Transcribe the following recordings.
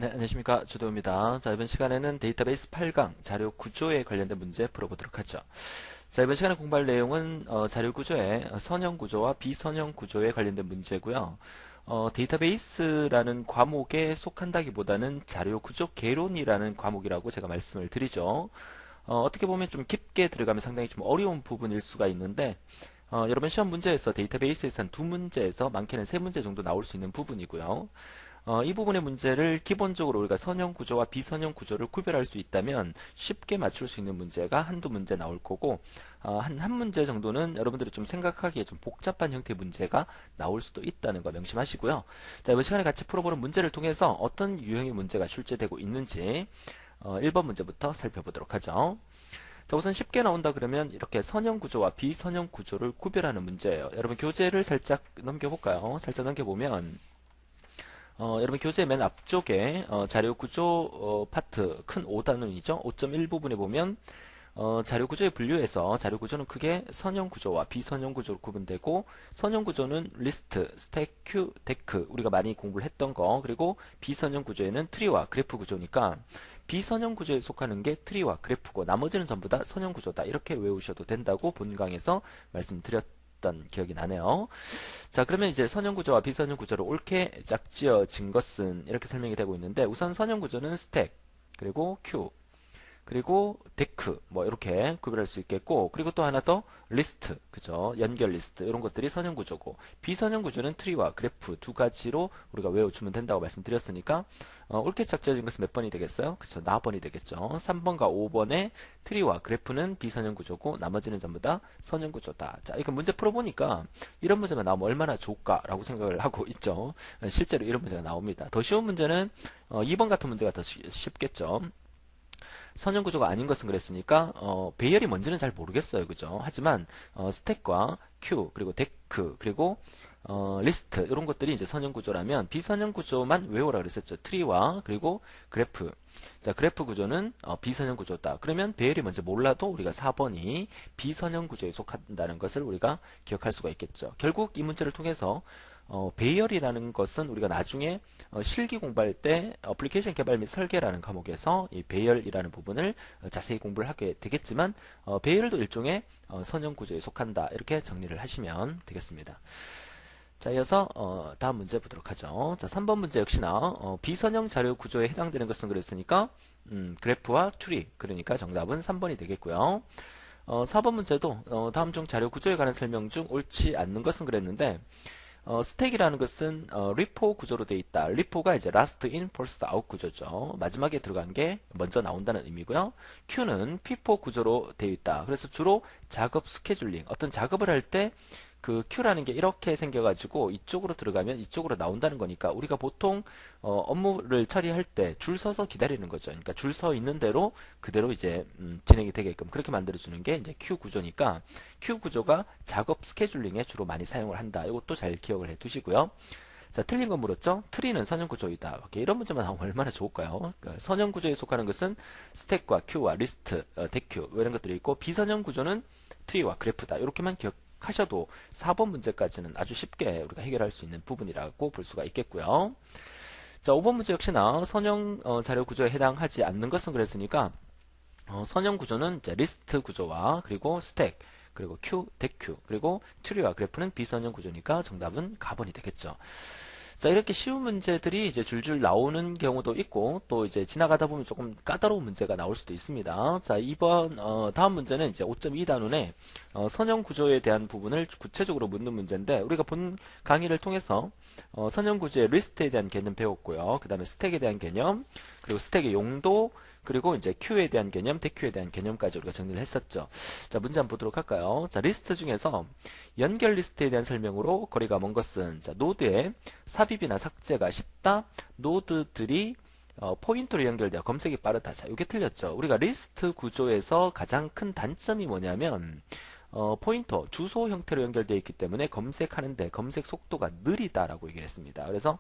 네, 안녕하십니까. 주도입니다. 자, 이번 시간에는 데이터베이스 8강 자료 구조에 관련된 문제 풀어보도록 하죠. 자, 이번 시간에 공부할 내용은 자료 구조의 선형 구조와 비선형 구조에 관련된 문제고요. 데이터베이스라는 과목에 속한다기보다는 자료 구조 개론이라는 과목이라고 제가 말씀을 드리죠. 어떻게 보면 좀 깊게 들어가면 상당히 좀 어려운 부분일 수가 있는데, 여러분 시험 문제에서 데이터베이스에서 한 두 문제에서 많게는 세 문제 정도 나올 수 있는 부분이고요. 이 부분의 문제를 기본적으로 우리가 선형 구조와 비선형 구조를 구별할 수 있다면 쉽게 맞출 수 있는 문제가 한두 문제 나올 거고, 한 문제 정도는 여러분들이 좀 생각하기에 좀 복잡한 형태의 문제가 나올 수도 있다는 거 명심하시고요. 자, 이번 시간에 같이 풀어보는 문제를 통해서 어떤 유형의 문제가 출제되고 있는지 1번 문제부터 살펴보도록 하죠. 자, 우선 쉽게 나온다 그러면 이렇게 선형 구조와 비선형 구조를 구별하는 문제예요. 여러분 교재를 살짝 넘겨볼까요? 살짝 넘겨보면 여러분 교재 맨 앞쪽에 자료 구조 파트 큰 5단원이죠. 5.1 부분에 보면 자료 구조의 분류에서 자료 구조는 크게 선형 구조와 비선형 구조로 구분되고, 선형 구조는 리스트, 스택, 큐, 데크 우리가 많이 공부를 했던 거, 그리고 비선형 구조에는 트리와 그래프 구조니까 비선형 구조에 속하는 게 트리와 그래프고 나머지는 전부 다 선형 구조다, 이렇게 외우셔도 된다고 본강에서 말씀드렸던 기억이 나네요. 자, 그러면 이제 선형 구조와 비선형 구조를 옳게 짝지어진 것은 이렇게 설명이 되고 있는데, 우선 선형 구조는 스택, 그리고 큐, 그리고 데크 뭐 이렇게 구별할 수 있겠고, 그리고 또 하나 더 리스트, 그죠? 연결 리스트 이런 것들이 선형 구조고, 비선형 구조는 트리와 그래프 두 가지로 우리가 외워주면 된다고 말씀드렸으니까 옳게 짝지어진 것은 몇 번이 되겠어요? 그쵸? 4번이 되겠죠. 3번과 5번의 트리와 그래프는 비선형 구조고 나머지는 전부 다 선형 구조다. 자, 이거 문제 풀어보니까 이런 문제만 나오면 얼마나 좋을까라고 생각을 하고 있죠. 실제로 이런 문제가 나옵니다. 더 쉬운 문제는 2번 같은 문제가 더 쉽겠죠. 선형 구조가 아닌 것은 그랬으니까 배열이 뭔지는 잘 모르겠어요, 그죠? 하지만 스택과 큐, 그리고 데크, 그리고 리스트 이런 것들이 이제 선형 구조라면, 비선형 구조만 외우라 그랬었죠. 트리와 그리고 그래프. 자, 그래프 구조는 비선형 구조다. 그러면 배열이 뭔지 몰라도 우리가 4번이 비선형 구조에 속한다는 것을 우리가 기억할 수가 있겠죠. 결국 이 문제를 통해서 배열이라는 것은 우리가 나중에 실기 공부할 때 어플리케이션 개발 및 설계라는 과목에서 이 배열이라는 부분을 자세히 공부를 하게 되겠지만, 배열도 일종의 선형 구조에 속한다, 이렇게 정리를 하시면 되겠습니다. 자, 이어서 다음 문제 보도록 하죠. 자, 3번 문제 역시나 비선형 자료 구조에 해당되는 것은 그랬으니까 그래프와 트리, 그러니까 정답은 3번이 되겠고요. 4번 문제도 다음 중 자료 구조에 관한 설명 중 옳지 않는 것은 그랬는데, 스택이라는 것은 리포 구조로 되어 있다. 리포가 이제 last in, first out 구조죠. 마지막에 들어간 게 먼저 나온다는 의미고요. Q는 피포 구조로 되어 있다. 그래서 주로 작업 스케줄링, 어떤 작업을 할 때 그 Q라는 게 이렇게 생겨가지고 이쪽으로 들어가면 이쪽으로 나온다는 거니까, 우리가 보통 업무를 처리할 때 줄 서서 기다리는 거죠. 그러니까 줄 서 있는 대로 그대로 이제 진행이 되게끔 그렇게 만들어주는 게 이제 Q 구조니까, Q 구조가 작업 스케줄링에 주로 많이 사용을 한다. 이것도 잘 기억을 해 두시고요. 자, 틀린 거 물었죠? 트리는 선형 구조이다. 이런 문제만 나오면 얼마나 좋을까요? 그러니까 선형 구조에 속하는 것은 스택과 큐와 리스트, 데큐 이런 것들이 있고, 비선형 구조는 트리와 그래프다. 이렇게만 기억하셔도 4번 문제까지는 아주 쉽게 우리가 해결할 수 있는 부분이라고 볼 수가 있겠고요. 자, 5번 문제 역시나 선형 자료 구조에 해당하지 않는 것은 그랬으니까 선형 구조는 이제 리스트 구조와 그리고 스택, 그리고 큐, 데큐, 그리고 트리와 그래프는 비선형 구조니까 정답은 가번이 되겠죠. 자, 이렇게 쉬운 문제들이 이제 줄줄 나오는 경우도 있고, 또 이제 지나가다 보면 조금 까다로운 문제가 나올 수도 있습니다. 자, 다음 문제는 이제 5.2단원에 선형 구조에 대한 부분을 구체적으로 묻는 문제인데, 우리가 본 강의를 통해서 선형 구조의 리스트에 대한 개념 배웠고요. 그 다음에 스택에 대한 개념, 그리고 스택의 용도, 그리고 이제 Q에 대한 개념, 대Q에 대한 개념까지 우리가 정리를 했었죠. 자, 문제 한번 보도록 할까요? 자, 리스트 중에서 연결 리스트에 대한 설명으로 거리가 먼 것은, 자, 노드에 삽입이나 삭제가 쉽다, 노드들이 포인터로 연결되어 검색이 빠르다. 자, 이게 틀렸죠. 우리가 리스트 구조에서 가장 큰 단점이 뭐냐면 포인터, 주소 형태로 연결되어 있기 때문에 검색하는데 검색 속도가 느리다라고 얘기를 했습니다. 그래서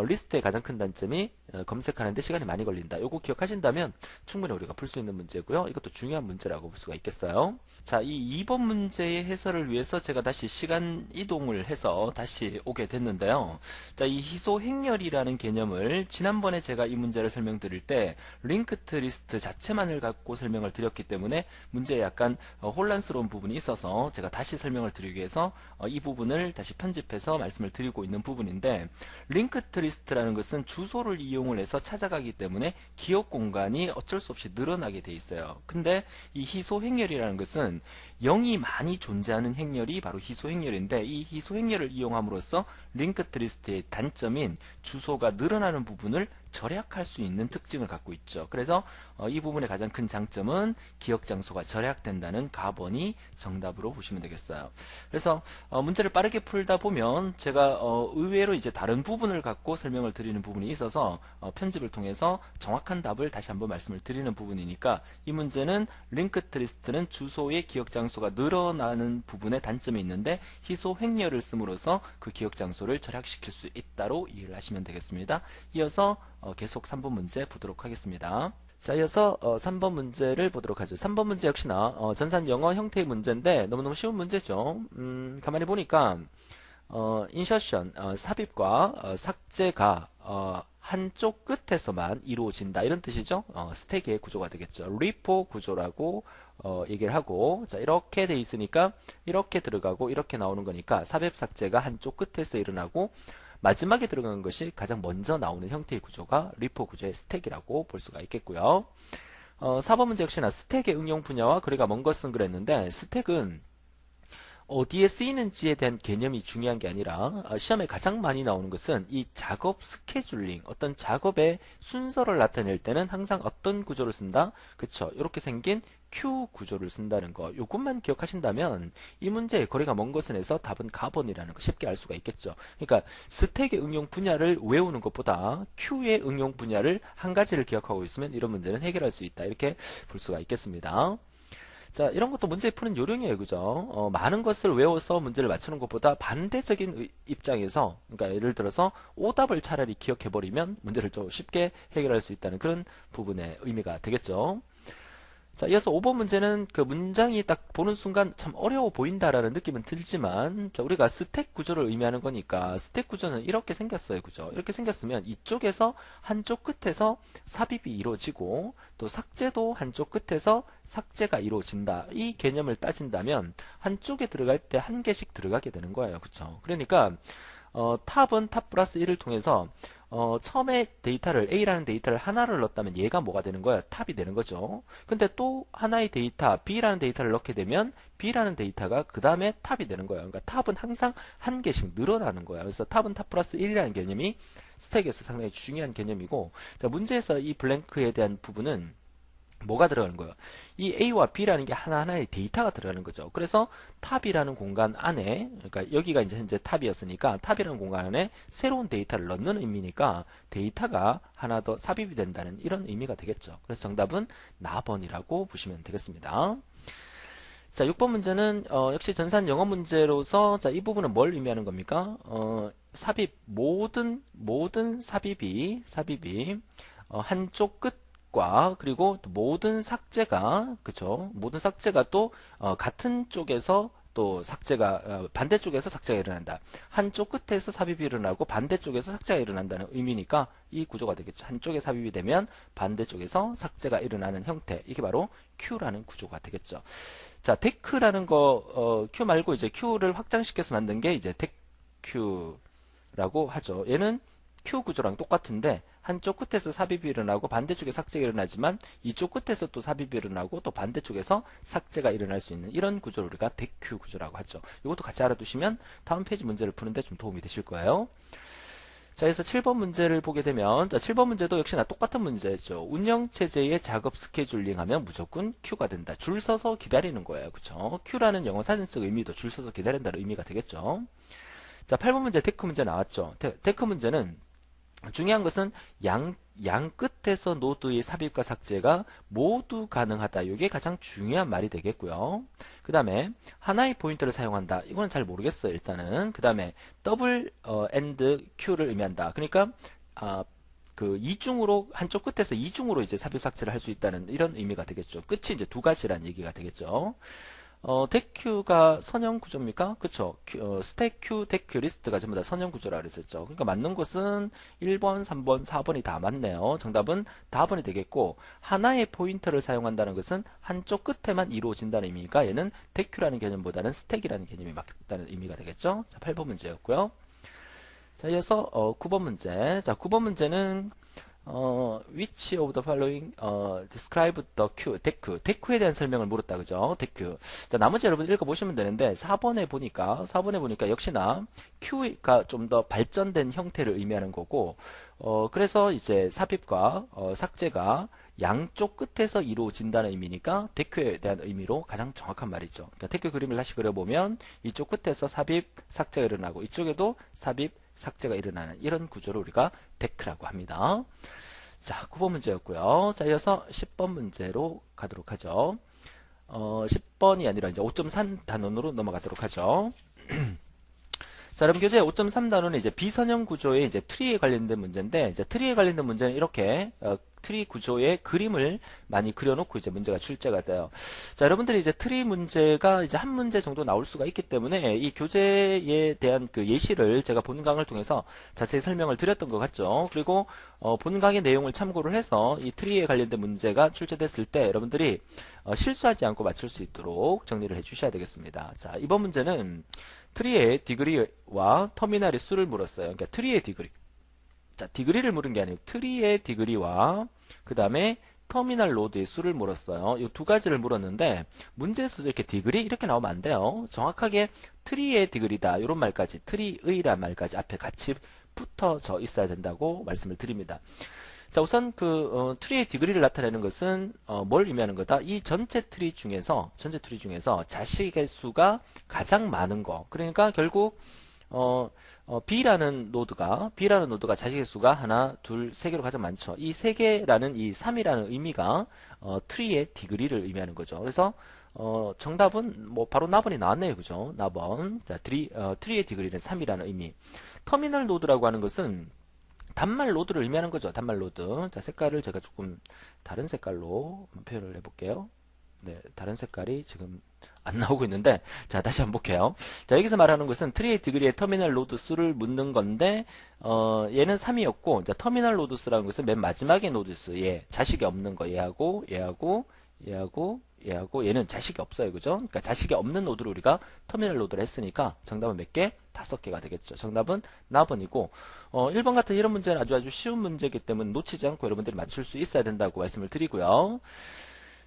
리스트의 가장 큰 단점이 검색하는데 시간이 많이 걸린다. 요거 기억하신다면 충분히 우리가 풀 수 있는 문제고요. 이것도 중요한 문제라고 볼 수가 있겠어요. 자, 이 2번 문제의 해설을 위해서 제가 다시 시간 이동을 해서 다시 오게 됐는데요. 자, 이 희소 행렬이라는 개념을 지난번에 제가 이 문제를 설명드릴 때 링크트 리스트 자체만을 갖고 설명을 드렸기 때문에 문제에 약간 혼란스러운 부분이 있어서 제가 다시 설명을 드리기 위해서 이 부분을 다시 편집해서 말씀을 드리고 있는 부분인데, 링크트 리스트라는 것은 주소를 이용을 해서 찾아가기 때문에 기억 공간이 어쩔 수 없이 늘어나게 돼 있어요. 근데 이 희소 행렬이라는 것은 0이 많이 존재하는 행렬이 바로 희소 행렬인데, 이 희소 행렬을 이용함으로써 링크트 리스트의 단점인 주소가 늘어나는 부분을 절약할 수 있는 특징을 갖고 있죠. 그래서 이 부분의 가장 큰 장점은 기억 장소가 절약된다는 가번이 정답으로 보시면 되겠어요. 그래서 문제를 빠르게 풀다 보면 제가 의외로 이제 다른 부분을 갖고 설명을 드리는 부분이 있어서 편집을 통해서 정확한 답을 다시 한번 말씀을 드리는 부분이니까, 이 문제는 링크트 리스트는 주소의 기억 장소가 늘어나는 부분에 단점이 있는데 희소 행렬을 씀으로써 그 기억 장소를 절약시킬 수 있다로 이해를 하시면 되겠습니다. 이어서 계속 3번 문제 보도록 하겠습니다. 자, 이어서 3번 문제를 보도록 하죠. 3번 문제 역시나 전산 영어 형태의 문제인데 너무너무 쉬운 문제죠. 가만히 보니까 인셔션, 삽입과 삭제가 한쪽 끝에서만 이루어진다, 이런 뜻이죠. 스택의 구조가 되겠죠. 리포 구조라고 얘기를 하고, 자, 이렇게 돼 있으니까 이렇게 들어가고 이렇게 나오는 거니까 삽입 삭제가 한쪽 끝에서 일어나고 마지막에 들어가는 것이 가장 먼저 나오는 형태의 구조가 리포 구조의 스택이라고 볼 수가 있겠고요. 4번 문제 역시나 스택의 응용 분야와 거리가 먼 것은 그랬는데, 스택은 어디에 쓰이는지에 대한 개념이 중요한 게 아니라 시험에 가장 많이 나오는 것은 이 작업 스케줄링, 어떤 작업의 순서를 나타낼 때는 항상 어떤 구조를 쓴다? 그쵸, 이렇게 생긴 큐 구조를 쓴다는 거, 요것만 기억하신다면 이 문제의 거리가 먼 것은 에서 답은 가번이라는 거 쉽게 알 수가 있겠죠. 그러니까 스택의 응용 분야를 외우는 것보다 큐의 응용 분야를 한 가지를 기억하고 있으면 이런 문제는 해결할 수 있다, 이렇게 볼 수가 있겠습니다. 자, 이런 것도 문제 푸는 요령이에요. 그죠? 많은 것을 외워서 문제를 맞추는 것보다 반대적인 입장에서, 그러니까 예를 들어서 오답을 차라리 기억해버리면 문제를 좀 쉽게 해결할 수 있다는 그런 부분의 의미가 되겠죠. 자, 이어서 5번 문제는 그 문장이 딱 보는 순간 참 어려워 보인다라는 느낌은 들지만, 자, 우리가 스택 구조를 의미하는 거니까 스택 구조는 이렇게 생겼어요. 그죠? 이렇게 생겼으면 이쪽에서 한쪽 끝에서 삽입이 이루어지고 또 삭제도 한쪽 끝에서 삭제가 이루어진다, 이 개념을 따진다면 한쪽에 들어갈 때 한 개씩 들어가게 되는 거예요. 그쵸? 그러니까 탑은 탑 플러스 1을 통해서 처음에 데이터를, A라는 데이터를 하나를 넣었다면 얘가 뭐가 되는 거야? 탑이 되는 거죠. 근데 또 하나의 데이터, B라는 데이터를 넣게 되면 B라는 데이터가 그 다음에 탑이 되는 거예요. 그러니까 탑은 항상 한 개씩 늘어나는 거예요. 그래서 탑은 탑 플러스 1이라는 개념이 스택에서 상당히 중요한 개념이고, 자, 문제에서 이 블랭크에 대한 부분은 뭐가 들어가는 거예요? 이 A와 B라는 게 하나하나의 데이터가 들어가는 거죠. 그래서 탑이라는 공간 안에, 그러니까 여기가 이제 현재 탑이었으니까 탑이라는 공간 안에 새로운 데이터를 넣는 의미니까 데이터가 하나 더 삽입이 된다는 이런 의미가 되겠죠. 그래서 정답은 나번이라고 보시면 되겠습니다. 자, 6번 문제는 역시 전산 영어 문제로서, 자, 이 부분은 뭘 의미하는 겁니까? 삽입, 모든 삽입이 한쪽 끝 그리고 또 모든 삭제가, 그쵸, 모든 삭제가 또 같은 쪽에서 또 삭제가, 반대쪽에서 삭제가 일어난다. 한쪽 끝에서 삽입이 일어나고 반대쪽에서 삭제가 일어난다는 의미니까 이 구조가 되겠죠. 한쪽에 삽입이 되면 반대쪽에서 삭제가 일어나는 형태, 이게 바로 Q라는 구조가 되겠죠. 자, 데크라는 거, Q 말고 이제 Q를 확장시켜서 만든 게 이제 데크라고 하죠. 얘는 Q 구조랑 똑같은데 한쪽 끝에서 삽입이 일어나고 반대쪽에 삭제가 일어나지만 이쪽 끝에서 또 삽입이 일어나고 또 반대쪽에서 삭제가 일어날 수 있는 이런 구조를 우리가 데큐 구조라고 하죠. 이것도 같이 알아두시면 다음 페이지 문제를 푸는데 좀 도움이 되실 거예요. 자, 그래서 7번 문제를 보게 되면, 자, 7번 문제도 역시나 똑같은 문제죠. 운영체제의 작업 스케줄링 하면 무조건 Q가 된다. 줄 서서 기다리는 거예요. 그쵸? Q라는 영어 사전적 의미도 줄 서서 기다린다는 의미가 되겠죠. 자, 8번 문제 데크 문제 나왔죠. 데크 문제는 중요한 것은 양 끝에서 노드의 삽입과 삭제가 모두 가능하다. 이게 가장 중요한 말이 되겠고요. 그 다음에 하나의 포인터를 사용한다. 이거는 잘 모르겠어요. 일단은. 그 다음에 더블 엔드 Q를 의미한다. 그러니까 그 이중으로 한쪽 끝에서 이중으로 이제 삽입 삭제를 할 수 있다는 이런 의미가 되겠죠. 끝이 이제 두 가지란 얘기가 되겠죠. 데큐가 선형 구조입니까? 그쵸? 스택 큐, 데큐, 리스트가 전부 다 선형 구조라 그랬었죠. 그러니까 맞는 것은 1번, 3번, 4번이 다 맞네요. 정답은 4번이 되겠고, 하나의 포인터를 사용한다는 것은 한쪽 끝에만 이루어진다는 의미니까 얘는 데큐라는 개념보다는 스택이라는 개념이 맞다는 의미가 되겠죠? 자, 8번 문제였고요. 자, 이어서 9번 문제. 자, 9번 문제는 which of the following describe the queue, 데큐에 대한 설명을 물었다, 그죠? 데큐. 자, 나머지 여러분 읽어보시면 되는데 4번에 보니까 역시나 queue가 좀 더 발전된 형태를 의미하는 거고, 그래서 이제 삽입과 삭제가 양쪽 끝에서 이루어진다는 의미니까 데큐에 대한 의미로 가장 정확한 말이죠. 그러니까 데큐 그림을 다시 그려보면 이쪽 끝에서 삽입, 삭제가 일어나고 이쪽에도 삽입, 삭제가 일어나는 이런 구조를 우리가 데크라고 합니다. 자, 9번 문제였고요. 자, 이어서 10번 문제로 가도록 하죠. 10번이 아니라 이제 5.3 단원으로 넘어가도록 하죠. 자, 여러분 교재 5.3 단원은 이제 비선형 구조의 이제 트리에 관련된 문제인데, 이제 트리에 관련된 문제는 이렇게 트리 구조의 그림을 많이 그려놓고 이제 문제가 출제가 돼요. 자, 여러분들이 이제 트리 문제가 이제 한 문제 정도 나올 수가 있기 때문에 이 교재에 대한 그 예시를 제가 본강을 통해서 자세히 설명을 드렸던 것 같죠. 그리고 본강의 내용을 참고를 해서 이 트리에 관련된 문제가 출제됐을 때 여러분들이 실수하지 않고 맞출 수 있도록 정리를 해주셔야 되겠습니다. 자, 이번 문제는 트리의 디그리와 터미널의 수를 물었어요. 그러니까 트리의 디그리. 자, 디그리를 물은 게 아니고 트리의 디그리와 그 다음에 터미널 노드의 수를 물었어요. 이 두 가지를 물었는데 문제에서도 이렇게 디그리 이렇게 나오면 안 돼요. 정확하게 트리의 디그리다 이런 말까지 트리의란 말까지 앞에 같이 붙어져 있어야 된다고 말씀을 드립니다. 자, 우선 그 트리의 디그리를 나타내는 것은 뭘 의미하는 거다? 이 전체 트리 중에서 자식의 수가 가장 많은 거. 그러니까 결국 B라는 노드가 자식의 수가 하나, 둘, 세 개로 가장 많죠. 이 세 개라는 이 3이라는 의미가 트리의 디그리를 의미하는 거죠. 그래서 정답은 뭐 바로 나번이 나왔네요, 그죠? 나번. 자, 트리의 디그리는 3이라는 의미. 터미널 노드라고 하는 것은 단말 노드를 의미하는 거죠. 단말 노드. 자, 색깔을 제가 조금 다른 색깔로 표현을 해볼게요. 네, 다른 색깔이 지금 안 나오고 있는데, 자, 다시 한번 볼게요. 자, 여기서 말하는 것은 트리의 디그리의 터미널 노드 수를 묻는 건데, 얘는 3이었고, 자, 터미널 노드 수라는 것은 맨 마지막에 노드 수, 얘, 자식이 없는 거, 얘하고, 얘는 자식이 없어요. 그죠? 그러니까 자식이 없는 노드를 우리가 터미널 노드를 했으니까 정답은 몇 개? 5개가 되겠죠. 정답은 나번이고 1번 같은 이런 문제는 아주 쉬운 문제이기 때문에 놓치지 않고 여러분들이 맞출 수 있어야 된다고 말씀을 드리고요.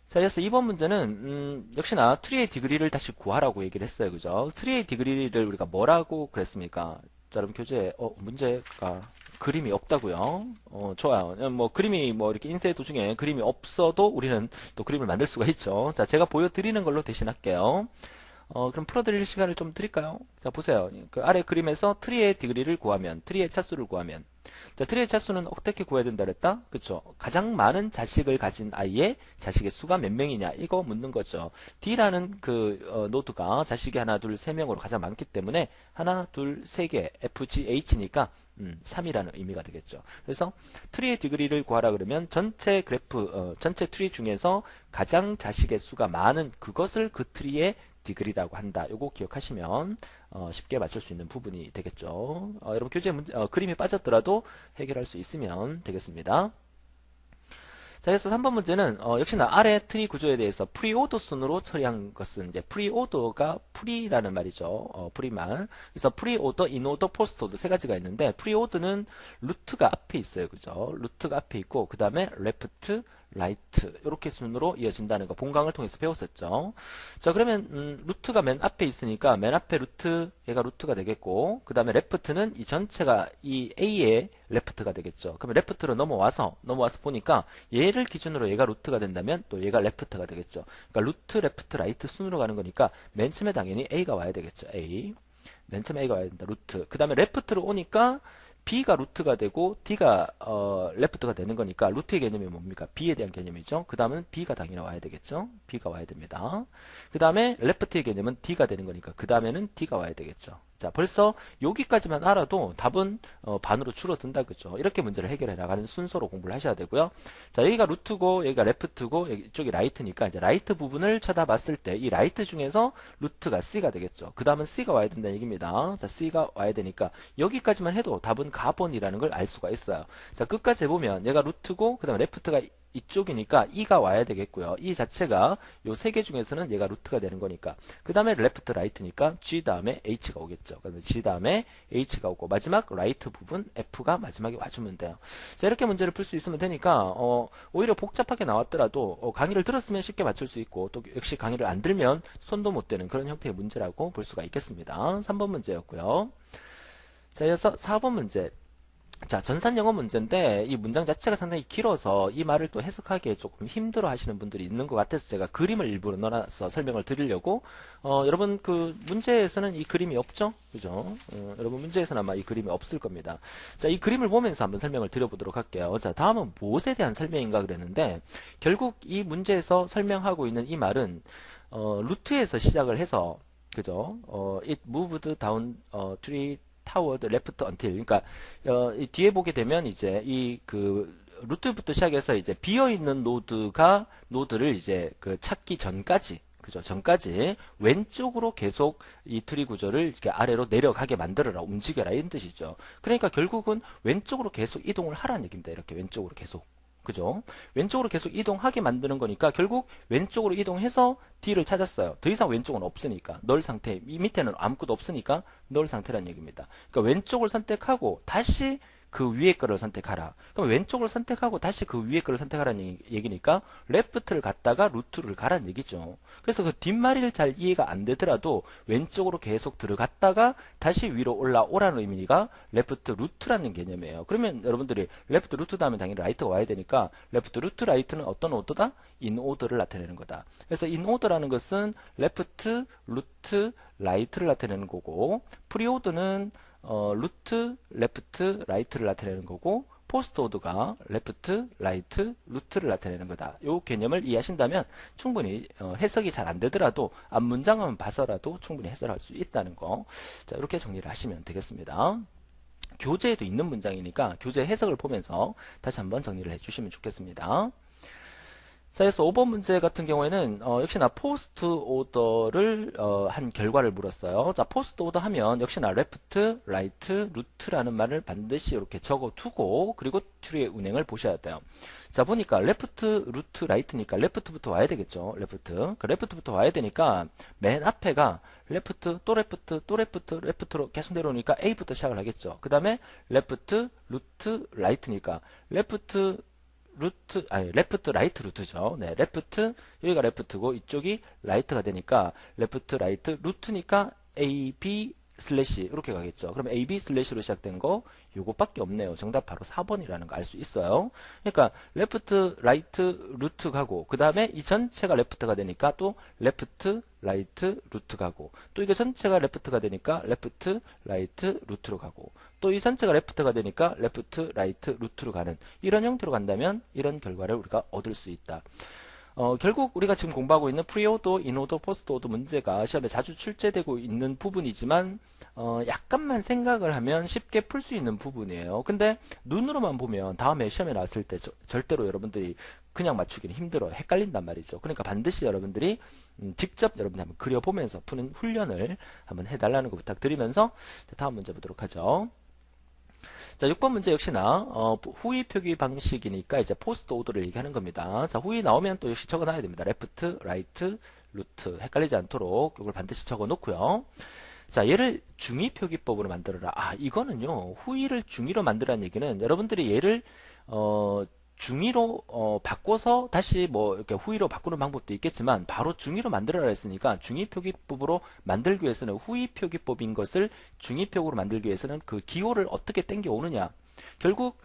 자, 그래서 2번 문제는 역시나 트리의 디그리를 다시 구하라고 얘기를 했어요. 그죠? 트리의 디그리를 우리가 뭐라고 그랬습니까? 자, 여러분 교재에 문제가 그림이 없다고요. 좋아요. 뭐 그림이 뭐 이렇게 인쇄 도중에 그림이 없어도 우리는 또 그림을 만들 수가 있죠. 자, 제가 보여드리는 걸로 대신할게요. 그럼 풀어드릴 시간을 좀 드릴까요? 자, 보세요. 그 아래 그림에서 트리의 디그리를 구하면, 트리의 차수를 구하면, 자, 트리의 차수는 어떻게 구해야 된다 그랬다? 그쵸? 가장 많은 자식을 가진 아이의 자식의 수가 몇 명이냐? 이거 묻는 거죠. D라는 그 노드가 자식이 하나, 둘, 세 명으로 가장 많기 때문에 하나, 둘, 세 개, FGH니까 3이라는 의미가 되겠죠. 그래서 트리의 디그리를 구하라 그러면 전체 그래프, 전체 트리 중에서 가장 자식의 수가 많은 그것을 그 트리의 디그리라고 한다. 요거 기억하시면 쉽게 맞출 수 있는 부분이 되겠죠. 여러분 교재 문제, 그림이 빠졌더라도 해결할 수 있으면 되겠습니다. 자, 그래서 3번 문제는 역시나 아래 트리 구조에 대해서 프리오더 순으로 처리한 것은 이제 프리오더가 프리라는 말이죠. 프리말. 그래서 프리오더, 인오더, 포스트오더 세 가지가 있는데 프리오더는 루트가 앞에 있어요. 그죠? 루트가 앞에 있고 그 다음에 레프트, 라이트 이렇게 순으로 이어진다는 거 본강을 통해서 배웠었죠. 자, 그러면 루트가 맨 앞에 있으니까 맨 앞에 루트 얘가 루트가 되겠고 그 다음에 레프트는 이 전체가 이 A의 레프트가 되겠죠. 그러면 레프트로 넘어와서 보니까 얘를 기준으로 얘가 루트가 된다면 또 얘가 레프트가 되겠죠. 그러니까 루트, 레프트, 라이트 순으로 가는 거니까 맨 처음에 당연히 A가 와야 되겠죠. A. 맨 처음에 A가 와야 된다. 루트. 그 다음에 레프트로 오니까 B가 루트가 되고 D가 레프트가 되는 거니까 루트의 개념이 뭡니까? B에 대한 개념이죠. 그 다음은 B가 당연히 와야 되겠죠. B가 와야 됩니다. 그 다음에 레프트의 개념은 D가 되는 거니까 그 다음에는 D가 와야 되겠죠. 자, 벌써 여기까지만 알아도 답은 반으로 줄어든다, 그죠? 이렇게 문제를 해결해 나가는 순서로 공부를 하셔야 되고요. 자, 여기가 루트고 여기가 레프트고 이쪽이 라이트니까 이제 라이트 부분을 쳐다봤을 때 이 라이트 중에서 루트가 C가 되겠죠. 그 다음은 C가 와야 된다는 얘기입니다. 자, C가 와야 되니까 여기까지만 해도 답은 가번이라는 걸 알 수가 있어요. 자, 끝까지 해보면 얘가 루트고 그 다음에 레프트가 이쪽이니까 E가 와야 되겠고요. E 자체가 요 세 개 중에서는 얘가 루트가 되는 거니까 그 다음에 레프트 라이트니까 G 다음에 H가 오겠죠. 그다음에 G 다음에 H가 오고 마지막 라이트 부분 F가 마지막에 와주면 돼요. 자, 이렇게 문제를 풀 수 있으면 되니까 오히려 복잡하게 나왔더라도 강의를 들었으면 쉽게 맞출 수 있고 또 역시 강의를 안 들면 손도 못 대는 그런 형태의 문제라고 볼 수가 있겠습니다. 3번 문제였고요. 자, 이어서 4번 문제. 자, 전산 영어 문제인데 이 문장 자체가 상당히 길어서 이 말을 또 해석하기에 조금 힘들어 하시는 분들이 있는 것 같아서 제가 그림을 일부러 넣어서 설명을 드리려고 여러분 그 문제에서는 이 그림이 없죠? 그죠? 여러분 문제에서는 아마 이 그림이 없을 겁니다. 자, 이 그림을 보면서 한번 설명을 드려보도록 할게요. 자, 다음은 무엇에 대한 설명인가 그랬는데 결국 이 문제에서 설명하고 있는 이 말은 루트에서 시작을 해서 그죠? it moved down three toward left until 그러니까 이 뒤에 보게 되면 이제 이 그 루트부터 시작해서 이제 비어 있는 노드를 이제 그 찾기 전까지 그죠? 전까지 왼쪽으로 계속 이 트리 구조를 이렇게 아래로 내려가게 만들어라, 움직여라 이런 뜻이죠. 그러니까 결국은 왼쪽으로 계속 이동을 하라는 얘기입니다. 이렇게 왼쪽으로 계속. 그죠? 왼쪽으로 계속 이동하게 만드는 거니까 결국 왼쪽으로 이동해서 D를 찾았어요. 더 이상 왼쪽은 없으니까 널 상태, 이 밑에는 아무것도 없으니까 널 상태라는 얘기입니다. 그러니까 왼쪽을 선택하고 다시 그 위에 거를 선택하라. 그럼 왼쪽을 선택하고 다시 그 위에 거를 선택하라는 얘기니까 레프트를 갔다가 루트를 가라는 얘기죠. 그래서 그 뒷말이를 잘 이해가 안 되더라도 왼쪽으로 계속 들어갔다가 다시 위로 올라오라는 의미가 레프트 루트라는 개념이에요. 그러면 여러분들이 레프트 루트 다음에 당연히 라이트가 와야 되니까 레프트 루트 라이트는 어떤 오더다? 인 오더를 나타내는 거다. 그래서 인 오더라는 것은 레프트 루트 라이트를 나타내는 거고 프리오더는 루트, 레프트, 라이트를 나타내는 거고 포스트 오더가 레프트, 라이트, 루트를 나타내는 거다. 이 개념을 이해하신다면 충분히 해석이 잘 안 되더라도 앞 문장만 봐서라도 충분히 해석할 수 있다는 거. 자, 이렇게 정리를 하시면 되겠습니다. 교재에도 있는 문장이니까 교재 해석을 보면서 다시 한번 정리를 해주시면 좋겠습니다. 자, 그래서 5번 문제 같은 경우에는 역시나 포스트 오더를 한 결과를 물었어요. 자, 포스트 오더 하면 역시나 레프트, 라이트, 루트라는 말을 반드시 이렇게 적어두고 그리고 트리의 운행을 보셔야 돼요. 자, 보니까 레프트, 루트, 라이트니까 레프트부터 와야 되겠죠. 레프트. 그 레프트부터 와야 되니까 맨 앞에가 레프트, 또 레프트, 또 레프트, 레프트로 계속 내려오니까 A부터 시작을 하겠죠. 그 다음에 레프트, 루트, 라이트니까 레프트, 루트, 아니, 레프트, 라이트 루트죠. 네, 레프트, 여기가 레프트고, 이쪽이 라이트가 되니까, 레프트, 라이트, 루트니까, A, B, 슬래시, 이렇게 가겠죠. 그럼 A, B 슬래시로 시작된 거, 요것밖에 없네요. 정답 바로 4번이라는 거 알 수 있어요. 그러니까, 레프트, 라이트, 루트 가고, 그 다음에 이 전체가 레프트가 되니까 또, 레프트, 라이트, 루트 가고, 또 이게 전체가 레프트가 되니까, 레프트, 라이트, 루트로 가고, 또 이 전체가 레프트가 되니까 레프트, 라이트, 루트로 가는 이런 형태로 간다면 이런 결과를 우리가 얻을 수 있다. 결국 우리가 지금 공부하고 있는 프리오더, 인오더, 포스트오더 문제가 시험에 자주 출제되고 있는 부분이지만 약간만 생각을 하면 쉽게 풀 수 있는 부분이에요. 근데 눈으로만 보면 다음에 시험에 나왔을 때 절대로 여러분들이 그냥 맞추기는 힘들어요. 헷갈린단 말이죠. 그러니까 반드시 여러분들이 직접 여러분들 한번 그려보면서 푸는 훈련을 한번 해달라는 거 부탁드리면서 다음 문제 보도록 하죠. 자, 6번 문제 역시나 후위 표기 방식이니까 이제 포스트 오더를 얘기하는 겁니다. 자, 후위 나오면 또 역시 적어놔야 됩니다. 레프트, 라이트, 루트 헷갈리지 않도록 이걸 반드시 적어 놓고요. 자, 얘를 중위 표기법으로 만들어라. 아, 이거는요. 후위를 중위로 만들라는 얘기는 여러분들이 얘를 중위로 바꿔서 다시 뭐 이렇게 후위로 바꾸는 방법도 있겠지만 바로 중위로 만들어라 했으니까 중위 표기법으로 만들기 위해서는 후위 표기법인 것을 중위 표기로 만들기 위해서는 그 기호를 어떻게 땡겨 오느냐. 결국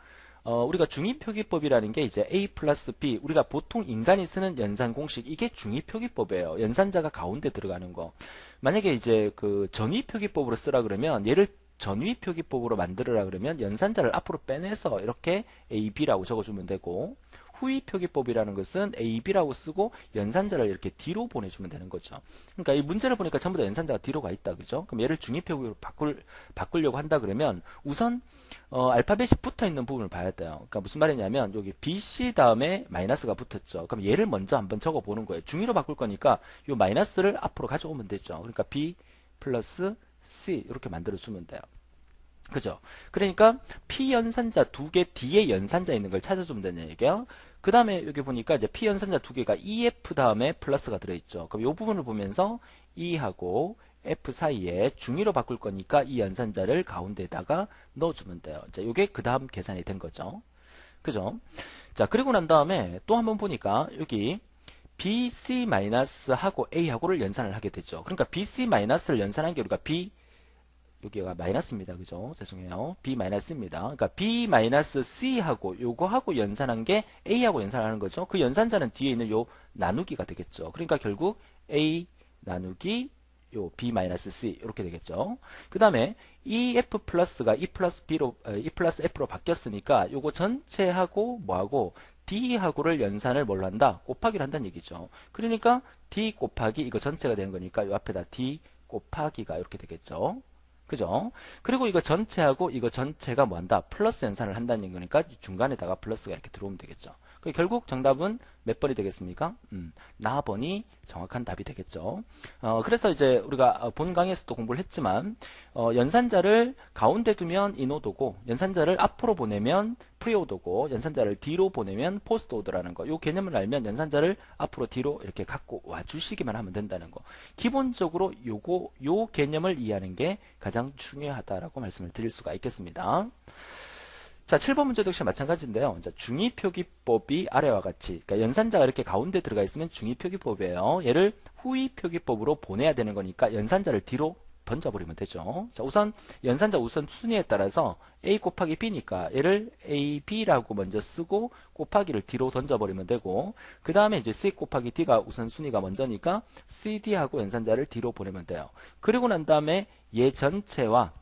우리가 중위 표기법이라는 게 이제 A 플러스 B, 우리가 보통 인간이 쓰는 연산 공식, 이게 중위 표기법이에요. 연산자가 가운데 들어가는 거. 만약에 이제 그 전위 표기법으로 쓰라 그러면 얘를 전위 표기법으로 만들어라 그러면 연산자를 앞으로 빼내서 이렇게 AB라고 적어주면 되고, 후위 표기법이라는 것은 AB라고 쓰고 연산자를 이렇게 뒤로 보내주면 되는 거죠. 그러니까 이 문제를 보니까 전부 다 연산자가 뒤로 가 있다. 그죠? 그럼 얘를 중위 표기로 바꾸려고 한다 그러면 우선 알파벳이 붙어 있는 부분을 봐야 돼요. 그러니까 무슨 말이냐면 여기 BC 다음에 마이너스가 붙었죠. 그럼 얘를 먼저 한번 적어 보는 거예요. 중위로 바꿀 거니까 이 마이너스를 앞으로 가져오면 되죠. 그러니까 B 플러스 C 이렇게 만들어 주면 돼요. 그죠? 그러니까 P 연산자 두 개 뒤에 연산자 있는 걸 찾아주면 되는 얘기예요. 그 다음에 여기 보니까 이제 P 연산자 두 개가 EF 다음에 플러스가 들어있죠. 그럼 이 부분을 보면서 E하고 F 사이에 중위로 바꿀 거니까 이 연산자를 가운데다가 넣어주면 돼요. 자, 요게 그 다음 계산이 된 거죠. 그죠? 자, 그리고 난 다음에 또 한번 보니까 여기 BC-하고 A하고를 연산을 하게 되죠. 그러니까 BC-를 연산한 게 우리가 B 여기가 마이너스입니다. 그죠? 죄송해요. B-입니다. 그러니까 B-C하고 요거하고 연산한 게 A하고 연산하는 거죠. 그 연산자는 뒤에 있는 요 나누기가 되겠죠. 그러니까 결국 A 나누기 요 B-C 이렇게 되겠죠. 그 다음에 EF 플러스가 E 플러스 B로, E 플러스 F로 바뀌었으니까 요거 전체하고 뭐하고 D하고를 연산을 뭘로 한다? 곱하기를 한다는 얘기죠. 그러니까 D 곱하기 이거 전체가 되는 거니까 요 앞에다 D 곱하기가 이렇게 되겠죠. 그죠? 그리고 이거 전체하고 이거 전체가 뭐 한다? 플러스 연산을 한다는 거니까 중간에다가 플러스가 이렇게 들어오면 되겠죠. 결국 정답은 몇 번이 되겠습니까? 나번이 정확한 답이 되겠죠. 그래서 이제 우리가 본 강의에서도 공부를 했지만 연산자를 가운데 두면 인오더고 연산자를 앞으로 보내면 프리오더고 연산자를 뒤로 보내면 포스트오더라는 거. 이 개념을 알면 연산자를 앞으로 뒤로 이렇게 갖고 와 주시기만 하면 된다는 거. 기본적으로 요 개념을 이해하는 게 가장 중요하다라고 말씀을 드릴 수가 있겠습니다. 자, 7번 문제도 역시 마찬가지인데요. 자, 중위표기법이 아래와 같이, 그러니까 연산자가 이렇게 가운데 들어가 있으면 중위표기법이에요. 얘를 후위표기법으로 보내야 되는 거니까 연산자를 뒤로 던져버리면 되죠. 자, 우선 연산자 우선 순위에 따라서 A 곱하기 B니까 얘를 A, B라고 먼저 쓰고 곱하기를 뒤로 던져버리면 되고, 그 다음에 이제 C 곱하기 D가 우선 순위가 먼저니까 C, D하고 연산자를 뒤로 보내면 돼요. 그리고 난 다음에 얘 전체가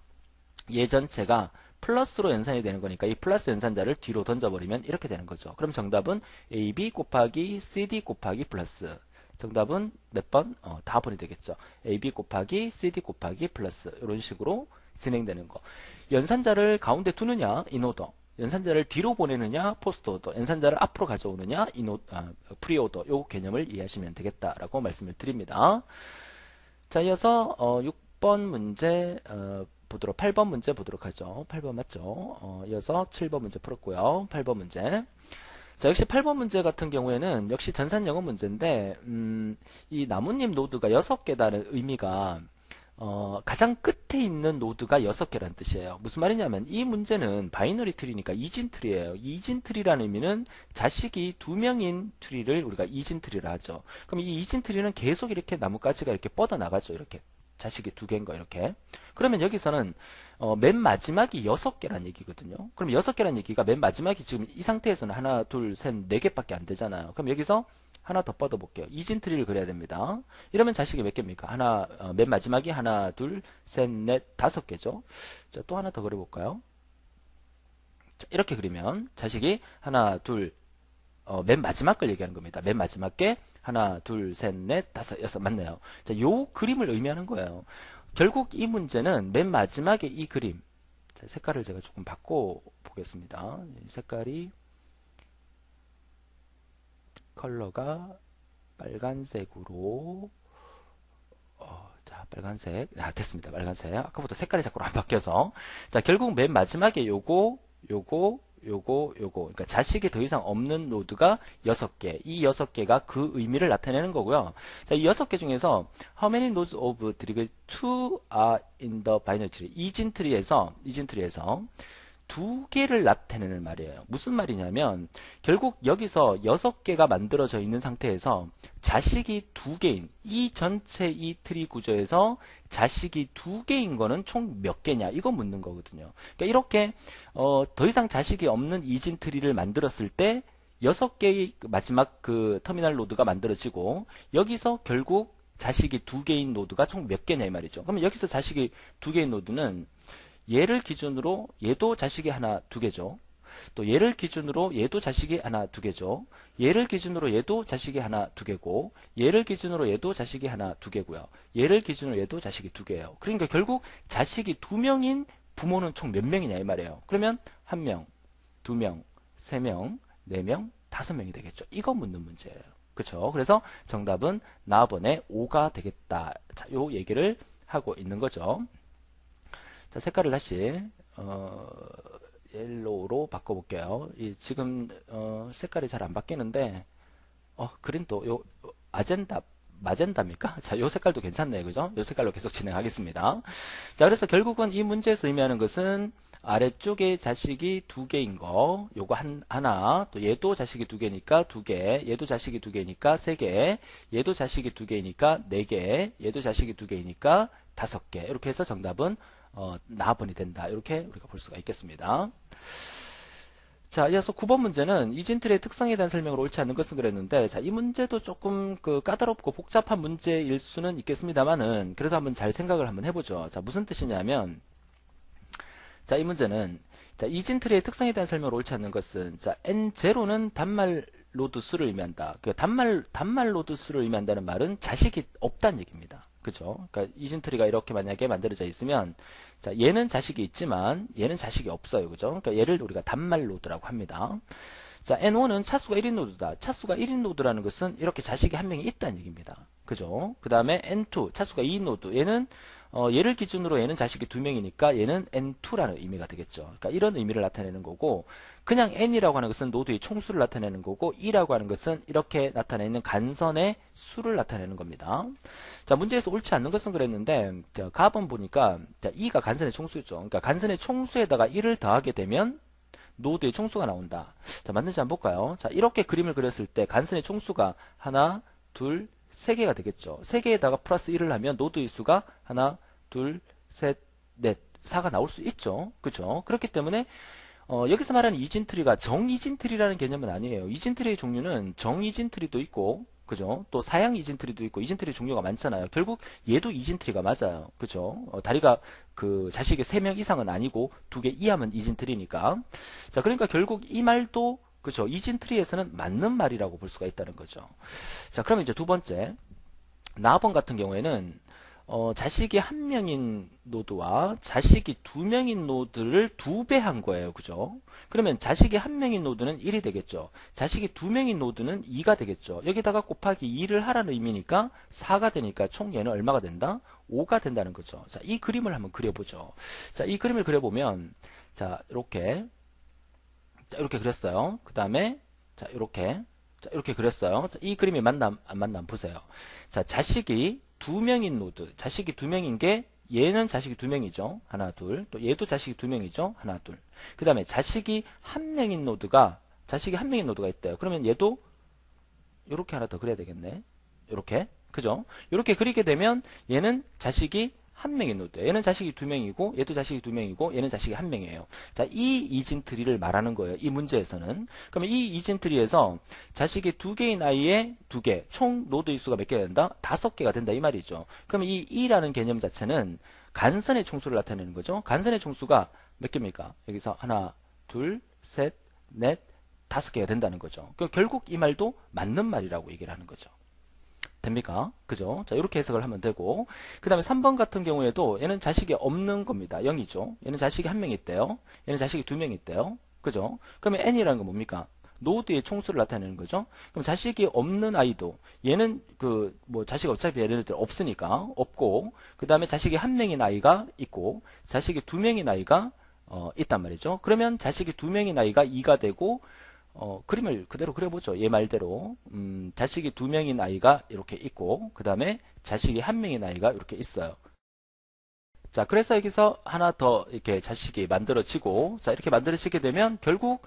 플러스로 연산이 되는 거니까 이 플러스 연산자를 뒤로 던져버리면 이렇게 되는 거죠. 그럼 정답은 AB 곱하기 CD 곱하기 플러스. 정답은 몇 번? 다 번이 되겠죠. AB 곱하기 CD 곱하기 플러스. 이런 식으로 진행되는 거. 연산자를 가운데 두느냐? 인오더. 연산자를 뒤로 보내느냐? 포스트오더. 연산자를 앞으로 가져오느냐? 프리오더. 요 개념을 이해하시면 되겠다라고 말씀을 드립니다. 자, 이어서 6번 문제 8번 문제 보도록 하죠. 8번 맞죠? 이어서 7번 문제 풀었고요. 8번 문제. 자, 역시 8번 문제 같은 경우에는 역시 전산 영어 문제인데 이 나뭇잎 노드가 6개다는 의미가 가장 끝에 있는 노드가 6개라는 뜻이에요. 무슨 말이냐면 이 문제는 바이너리 트리니까 이진 트리예요. 이진 트리라는 의미는 자식이 2명인 트리를 우리가 이진 트리라 하죠. 그럼 이 이진 트리는 계속 이렇게 나뭇가지가 이렇게 뻗어 나가죠. 이렇게. 자식이 2개인 거 이렇게. 그러면 여기서는 맨 마지막이 6개란 얘기거든요. 그럼 6개란 얘기가 맨 마지막이 지금 이 상태에서는 하나, 둘, 셋, 4개밖에 안 되잖아요. 그럼 여기서 하나 더 뻗어 볼게요. 이진 트리를 그려야 됩니다. 이러면 자식이 몇 개입니까? 맨 마지막이 하나, 둘, 셋, 넷, 5개죠. 자, 또 하나 더 그려볼까요? 자, 이렇게 그리면 자식이 하나, 둘, 맨 마지막 걸 얘기하는 겁니다. 맨 마지막 게 하나, 둘, 셋, 넷, 5, 6 맞네요. 자, 요 그림을 의미하는 거예요. 결국 이 문제는 맨 마지막에 이 그림. 자, 색깔을 제가 조금 바꿔 보겠습니다. 색깔이 컬러가 빨간색으로 자, 빨간색. 됐습니다. 빨간색. 아까부터 색깔이 자꾸 안 바뀌어서. 자, 결국 맨 마지막에 요거 그러니까 자식이 더 이상 없는 노드가 6개. 이 6개가 그 의미를 나타내는 거고요. 자, 이 6개 중에서 how many nodes of tree 2 are in the binary tree? 이진 트리에서 2개를 나타내는 말이에요. 무슨 말이냐면 결국 여기서 6개가 만들어져 있는 상태에서 자식이 2개인 이 전체 이 트리 구조에서 자식이 2개인 거는 총 몇 개냐 이거 묻는 거거든요. 그러니까 이렇게 더 이상 자식이 없는 이진 트리를 만들었을 때 6개의 마지막 그 터미널 노드가 만들어지고 여기서 결국 자식이 2개인 노드가 총 몇 개냐 이 말이죠. 그러면 여기서 자식이 2개인 노드는 얘를 기준으로 얘도 자식이 하나, 두 개죠. 또 얘를 기준으로 얘도 자식이 하나, 두 개죠. 얘를 기준으로 얘도 자식이 하나, 두 개고, 얘를 기준으로 얘도 자식이 하나, 두 개고요. 얘를 기준으로 얘도 자식이 두 개예요. 그러니까 결국 자식이 두 명인 부모는 총 몇 명이냐 이 말이에요. 그러면 한 명, 두 명, 세 명, 네 명, 다섯 명이 되겠죠. 이거 묻는 문제예요. 그렇죠? 그래서 정답은 나번에 5가 되겠다. 자, 요 얘기를 하고 있는 거죠. 자, 색깔을 다시 옐로우로 바꿔볼게요. 지금 색깔이 잘 안 바뀌는데 그린도 요 마젠다입니까? 자, 요 색깔도 괜찮네요. 그죠? 요 색깔로 계속 진행하겠습니다. 자, 그래서 결국은 이 문제에서 의미하는 것은 아래쪽에 자식이 두 개인 거, 요거 하나, 또 얘도 자식이 두 개니까 두 개, 얘도 자식이 두 개니까 세 개, 얘도 자식이 두 개니까 네 개, 얘도 자식이 두 개니까 다섯 개. 이렇게 해서 정답은 나번이 된다. 이렇게 우리가 볼 수가 있겠습니다. 자, 이어서 9번 문제는 이진트리의 특성에 대한 설명을 옳지 않은 것은 그랬는데, 자, 이 문제도 조금 까다롭고 복잡한 문제일 수는 있겠습니다만은, 그래도 한번 잘 생각을 한번 해보죠. 자, 무슨 뜻이냐면, 자, 이 문제는, 자, 이진트리의 특성에 대한 설명을 옳지 않는 것은, 자, N0는 단말 로드 수를 의미한다. 그 단말 로드 수를 의미한다는 말은 자식이 없다는 얘기입니다. 그죠? 그러니까 이진트리가 이렇게 만약에 만들어져 있으면, 자, 얘는 자식이 있지만 얘는 자식이 없어요. 그죠? 그러니까 얘를 우리가 단말 노드라고 합니다. 자, N5는 차수가 1인 노드다. 차수가 1인 노드라는 것은 이렇게 자식이 한 명이 있다는 얘기입니다. 그죠? 그 다음에 N2, 차수가 2인 노드. 얘는 얘를 기준으로 얘는 자식이 두 명이니까 얘는 N2라는 의미가 되겠죠. 그러니까 이런 의미를 나타내는 거고, 그냥 N이라고 하는 것은 노드의 총수를 나타내는 거고, 2라고 하는 것은 이렇게 나타내는 간선의 수를 나타내는 겁니다. 자, 문제에서 옳지 않는 것은 그랬는데, 자, 가번 보니까, 자, 2가 간선의 총수죠. 그러니까 간선의 총수에다가 1을 더하게 되면 노드의 총수가 나온다. 자, 맞는지 한번 볼까요? 자, 이렇게 그림을 그렸을 때 간선의 총수가 하나, 둘, 세 개가 되겠죠. 세 개에다가 플러스 1을 하면 노드의 수가 하나, 둘, 셋, 넷, 4가 나올 수 있죠. 그죠? 그렇기 때문에 여기서 말하는 이진트리가 정이진트리라는 개념은 아니에요. 이진트리의 종류는 정이진트리도 있고, 그죠? 또 사양 이진트리도 있고, 이진트리 종류가 많잖아요. 결국 얘도 이진트리가 맞아요. 그죠? 다리가 자식이 3명 이상은 아니고 2개 이하면 이진트리니까. 자, 그러니까 결국 이 말도 그죠? 이진트리에서는 맞는 말이라고 볼 수가 있다는 거죠. 자, 그러면 이제 두 번째. 나번 같은 경우에는 자식이 한 명인 노드와 자식이 두 명인 노드를 2배 한 거예요. 그죠? 그러면 자식이 한 명인 노드는 1이 되겠죠. 자식이 두 명인 노드는 2가 되겠죠. 여기다가 곱하기 2를 하라는 의미니까 4가 되니까 총 얘는 얼마가 된다? 5가 된다는 거죠. 자, 이 그림을 한번 그려보죠. 자, 이 그림을 그려보면, 자, 이렇게 그렸어요. 그 다음에, 자, 이렇게 그렸어요. 자, 이 그림이 맞나, 안 맞나 보세요. 자, 자식이 두 명인 노드, 자식이 두 명인 게 얘는 자식이 두 명이죠. 하나, 둘. 또 얘도 자식이 두 명이죠. 하나, 둘. 그 다음에 자식이 한 명인 노드가 있대요. 그러면 얘도 이렇게 하나 더 그려야 되겠네. 이렇게. 그죠? 이렇게 그리게 되면 얘는 자식이 한 명인 노드예요. 얘는 자식이 두 명이고 얘도 자식이 두 명이고 얘는 자식이 한 명이에요. 자, 이 이진트리를 말하는 거예요. 이 문제에서는. 그러면 이 이진트리에서 자식이 두 개인 아이에 두 개, 총 노드의 수가 몇 개가 된다? 5개가 된다 이 말이죠. 그러면 이 2라는 개념 자체는 간선의 총수를 나타내는 거죠. 간선의 총수가 몇 개입니까? 여기서 하나, 둘, 셋, 넷, 5개가 된다는 거죠. 결국 이 말도 맞는 말이라고 얘기를 하는 거죠. 됩니까? 그죠? 자, 이렇게 해석을 하면 되고, 그 다음에 3번 같은 경우에도 얘는 자식이 없는 겁니다. 0이죠. 얘는 자식이 한 명 있대요. 얘는 자식이 두 명 있대요. 그죠? 그러면 n이라는 건 뭡니까? 노드의 총수를 나타내는 거죠. 그럼 자식이 없는 아이도 얘는 자식 어차피 얘네들 없으니까 없고, 그 다음에 자식이 한 명인 아이가 있고, 자식이 두 명인 아이가 있단 말이죠. 그러면 자식이 두 명인 아이가 2가 되고, 그림을 그대로 그려보죠. 얘 말대로. 자식이 두 명인 아이가 이렇게 있고, 그 다음에 자식이 한 명인 아이가 이렇게 있어요. 자, 그래서 여기서 하나 더 이렇게 자식이 만들어지고, 자, 이렇게 만들어지게 되면 결국,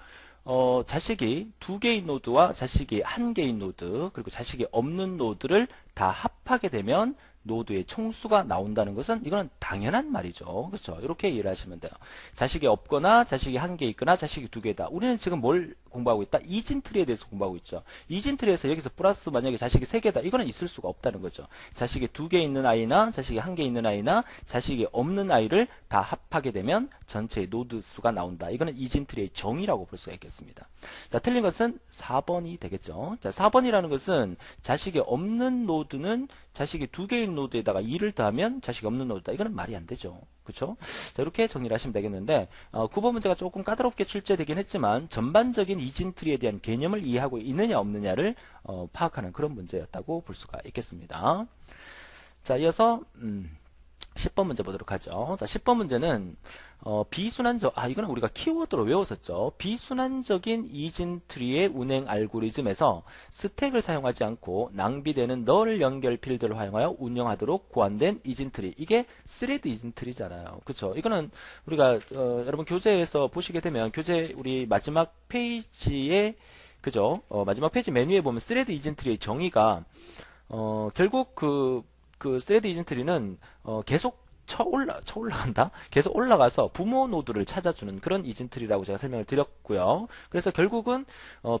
자식이 두 개인 노드와 자식이 한 개인 노드, 그리고 자식이 없는 노드를 다 합하게 되면 노드의 총수가 나온다는 것은 이거는 당연한 말이죠. 그렇죠? 이렇게 이해를 하시면 돼요. 자식이 없거나 자식이 한 개 있거나 자식이 두 개다. 우리는 지금 뭘 공부하고 있다? 이진트리에 대해서 공부하고 있죠. 이진트리에서 여기서 플러스 만약에 자식이 3개다. 이거는 있을 수가 없다는 거죠. 자식이 2개 있는 아이나 자식이 1개 있는 아이나 자식이 없는 아이를 다 합하게 되면 전체의 노드 수가 나온다. 이거는 이진트리의 정의라고 볼 수가 있겠습니다. 자, 틀린 것은 4번이 되겠죠. 자, 4번이라는 것은 자식이 없는 노드는 자식이 2개의 노드에다가 2를 더하면 자식이 없는 노드다. 이거는 말이 안 되죠. 그렇죠? 자, 이렇게 정리를 하시면 되겠는데 9번 문제가 조금 까다롭게 출제되긴 했지만 전반적인 이진트리에 대한 개념을 이해하고 있느냐 없느냐를 파악하는 그런 문제였다고 볼 수가 있겠습니다. 자, 이어서 10번 문제 보도록 하죠. 자, 10번 문제는 비순환적, 이거는 우리가 키워드로 외웠었죠. 비순환적인 이진트리의 운행 알고리즘에서 스택을 사용하지 않고 낭비되는 널 연결 필드를 활용하여 운영하도록 고안된 이진트리. 이게 스레드 이진트리잖아요. 그렇죠? 이거는 우리가 여러분 교재에서 보시게 되면 교재 우리 마지막 페이지에 그죠? 마지막 페이지 메뉴에 보면 스레드 이진트리의 정의가 결국 그 스레드 이진트리는 계속 올라간다? 계속 올라가서 부모 노드를 찾아주는 그런 이진트리라고 제가 설명을 드렸고요. 그래서 결국은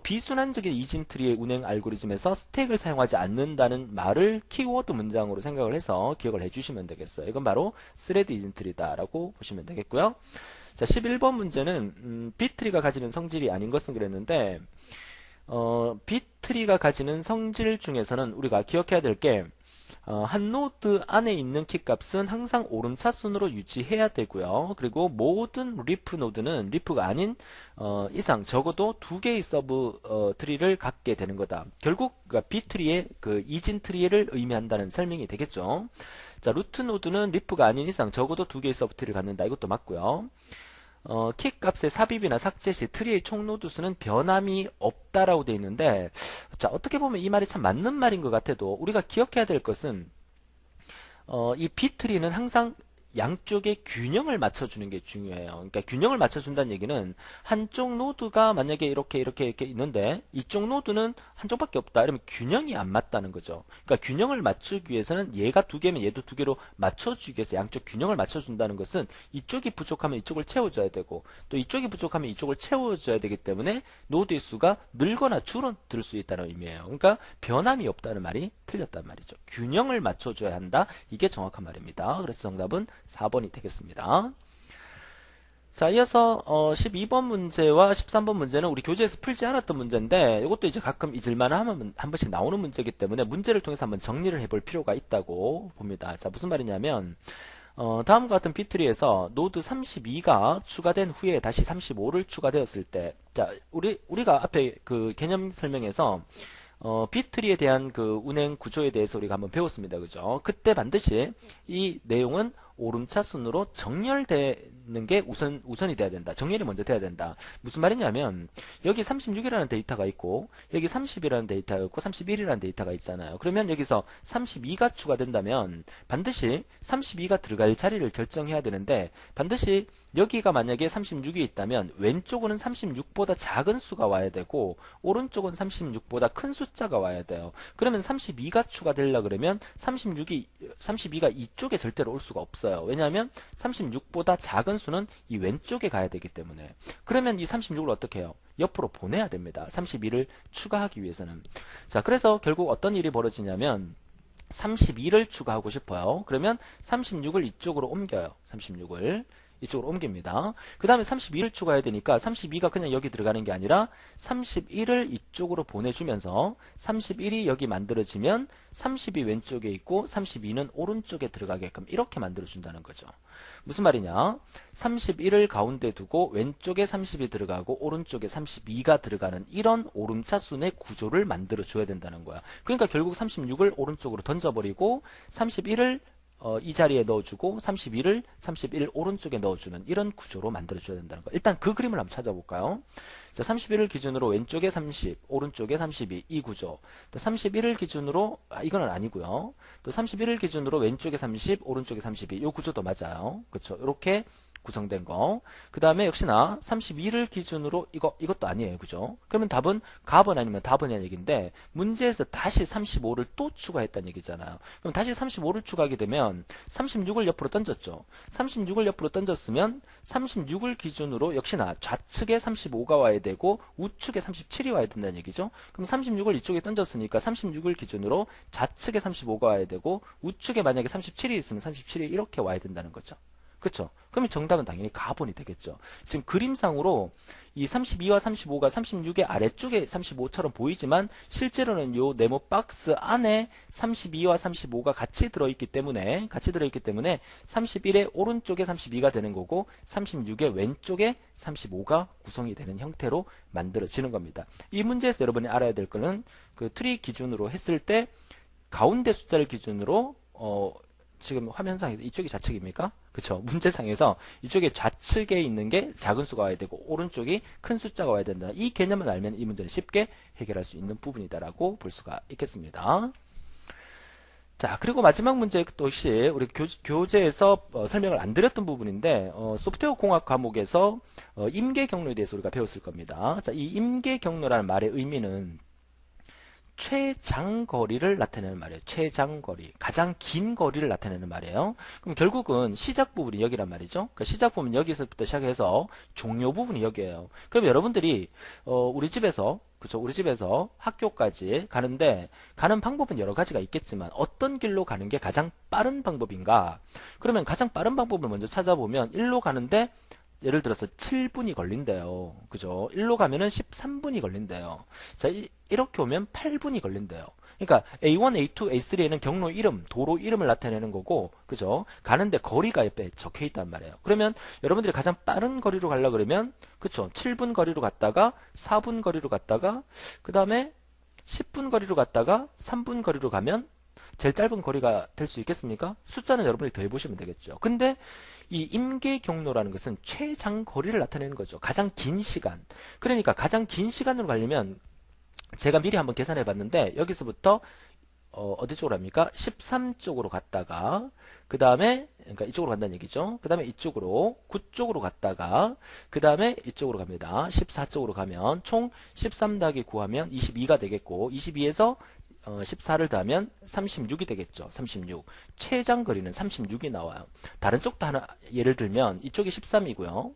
비순환적인 이진트리의 운행 알고리즘에서 스택을 사용하지 않는다는 말을 키워드 문장으로 생각을 해서 기억을 해주시면 되겠어요. 이건 바로 스레드 이진트리다라고 보시면 되겠고요. 자, 11번 문제는 비트리가 가지는 성질이 아닌 것은 그랬는데 비트리가 가지는 성질 중에서는 우리가 기억해야 될게 한 노드 안에 있는 키값은 항상 오름차순으로 유지해야 되고요. 그리고 모든 리프 노드는 리프가 아닌 이상 적어도 2개의 서브 트리를 갖게 되는 거다. 결국 B트리의 그 이진 트리를 의미한다는 설명이 되겠죠. 자, 루트 노드는 리프가 아닌 이상 적어도 2개의 서브 트리를 갖는다. 이것도 맞고요. 키 값의 삽입이나 삭제 시 트리의 총 노드 수는 변함이 없다라고 되어 있는데, 자, 어떻게 보면 이 말이 참 맞는 말인 것 같아도 우리가 기억해야 될 것은 이 B트리는 항상 양쪽의 균형을 맞춰주는 게 중요해요. 그러니까 균형을 맞춰준다는 얘기는 한쪽 노드가 만약에 이렇게 있는데 이쪽 노드는 한쪽밖에 없다. 이러면 균형이 안 맞다는 거죠. 그러니까 균형을 맞추기 위해서는 얘가 2개면 얘도 2개로 맞춰주기 위해서 양쪽 균형을 맞춰준다는 것은 이쪽이 부족하면 이쪽을 채워줘야 되고 또 이쪽이 부족하면 이쪽을 채워줘야 되기 때문에 노드의 수가 늘거나 줄어들 수 있다는 의미예요. 그러니까 변함이 없다는 말이 틀렸단 말이죠. 균형을 맞춰줘야 한다. 이게 정확한 말입니다. 그래서 정답은 4번이 되겠습니다. 자, 이어서 12번 문제와 13번 문제는 우리 교재에서 풀지 않았던 문제인데 이것도 이제 가끔 잊을만 하면 한 번씩 나오는 문제이기 때문에 문제를 통해서 한번 정리를 해볼 필요가 있다고 봅니다. 자, 무슨 말이냐면 다음과 같은 비트리에서 노드 32가 추가된 후에 다시 35를 추가되었을 때, 자, 우리가 앞에 그 개념 설명에서 B트리에 대한 그 운행 구조에 대해서 우리가 한번 배웠습니다. 그죠? 그때 반드시 이 내용은 오름차 순으로 정렬되는 게 우선이 돼야 된다. 정렬이 먼저 돼야 된다. 무슨 말이냐면 여기 36이라는 데이터가 있고 여기 30이라는 데이터가 있고 31이라는 데이터가 있잖아요. 그러면 여기서 32가 추가된다면 반드시 32가 들어갈 자리를 결정해야 되는데 반드시 여기가 만약에 36이 있다면 왼쪽은 36보다 작은 수가 와야 되고 오른쪽은 36보다 큰 숫자가 와야 돼요. 그러면 32가 추가되려 그러면 32가 이쪽에 절대로 올 수가 없어요. 왜냐하면 36보다 작은 수는 이 왼쪽에 가야 되기 때문에. 그러면 이 36을 어떻게 해요? 옆으로 보내야 됩니다. 32를 추가하기 위해서는. 자, 그래서 결국 어떤 일이 벌어지냐면 32를 추가하고 싶어요. 그러면 36을 이쪽으로 옮겨요. 36을. 이쪽으로 옮깁니다. 그 다음에 32를 추가해야 되니까 32가 그냥 여기 들어가는 게 아니라 31을 이쪽으로 보내주면서 31이 여기 만들어지면 30이 왼쪽에 있고 32는 오른쪽에 들어가게끔 이렇게 만들어준다는 거죠. 무슨 말이냐? 31을 가운데 두고 왼쪽에 30이 들어가고 오른쪽에 32가 들어가는 이런 오름차순의 구조를 만들어줘야 된다는 거야. 그러니까 결국 36을 오른쪽으로 던져버리고 31을 이 자리에 넣어주고 31을 오른쪽에 넣어주는 이런 구조로 만들어줘야 된다는 거. 일단 그 그림을 한번 찾아볼까요? 자, 31을 기준으로 왼쪽에 30, 오른쪽에 32 이 구조. 또 31을 기준으로 이거는 아니고요. 또 31을 기준으로 왼쪽에 30, 오른쪽에 32 이 구조도 맞아요. 그렇죠? 이렇게 구성된 거. 그 다음에 역시나 32를 기준으로 이것도 아니에요. 그죠? 그러면 답은 갑은 아니면 답은이라는 얘기인데 문제에서 다시 35를 또 추가했다는 얘기잖아요. 그럼 다시 35를 추가하게 되면 36을 옆으로 던졌죠. 36을 옆으로 던졌으면 36을 기준으로 역시나 좌측에 35가 와야 되고 우측에 37이 와야 된다는 얘기죠. 그럼 36을 이쪽에 던졌으니까 36을 기준으로 좌측에 35가 와야 되고 우측에 만약에 37이 있으면 37이 이렇게 와야 된다는 거죠. 그렇죠? 그러면 정답은 당연히 가본이 되겠죠. 지금 그림상으로 이 32와 35가 36의 아래쪽에 35처럼 보이지만 실제로는 요 네모 박스 안에 32와 35가 같이 들어있기 때문에 31의 오른쪽에 32가 되는 거고 36의 왼쪽에 35가 구성이 되는 형태로 만들어지는 겁니다. 이 문제에서 여러분이 알아야 될 거는 그 트리 기준으로 했을 때 가운데 숫자를 기준으로 지금 화면상에서 이쪽이 좌측입니까? 그쵸? 문제상에서 이쪽에 좌측에 있는 게 작은 수가 와야 되고 오른쪽이 큰 숫자가 와야 된다. 이 개념을 알면 이 문제는 쉽게 해결할 수 있는 부분이다라고 볼 수가 있겠습니다. 자, 그리고 마지막 문제 또시 우리 교재에서 설명을 안 드렸던 부분인데 소프트웨어 공학 과목에서 임계 경로에 대해서 우리가 배웠을 겁니다. 자, 이 임계 경로라는 말의 의미는 최장거리를 나타내는 말이에요. 최장거리. 가장 긴 거리를 나타내는 말이에요. 그럼 결국은 시작 부분이 여기란 말이죠. 그러니까 시작 부분 여기서부터 시작해서 종료 부분이 여기예요. 그럼 여러분들이 우리 집에서 그쵸? 우리 집에서 학교까지 가는데 가는 방법은 여러 가지가 있겠지만 어떤 길로 가는 게 가장 빠른 방법인가? 그러면 가장 빠른 방법을 먼저 찾아보면 일로 가는데 예를 들어서 7분이 걸린대요. 그죠? 1로 가면은 13분이 걸린대요. 자, 이렇게 오면 8분이 걸린대요. 그러니까 A1, A2, A3에는 경로 이름, 도로 이름을 나타내는 거고, 그죠? 가는데 거리가 옆에 적혀 있단 말이에요. 그러면 여러분들이 가장 빠른 거리로 가려고 그러면, 그쵸? 7분 거리로 갔다가, 4분 거리로 갔다가, 그 다음에 10분 거리로 갔다가, 3분 거리로 가면 제일 짧은 거리가 될 수 있겠습니까? 숫자는 여러분이 더해보시면 되겠죠. 근데 이 임계 경로라는 것은 최장 거리를 나타내는 거죠. 가장 긴 시간. 그러니까 가장 긴 시간으로 가려면 제가 미리 한번 계산해 봤는데 여기서부터 어디 쪽으로 합니까? 13쪽으로 갔다가 그 다음에 그러니까 이쪽으로 간다는 얘기죠. 그 다음에 이쪽으로 9쪽으로 갔다가 그 다음에 이쪽으로 갑니다. 14쪽으로 가면 총 13 더하기 9 하면 22가 되겠고 22에서 14를 더하면 36이 되겠죠. 36. 최장 거리는 36이 나와요. 다른 쪽도 하나 예를 들면 이쪽이 13이고요.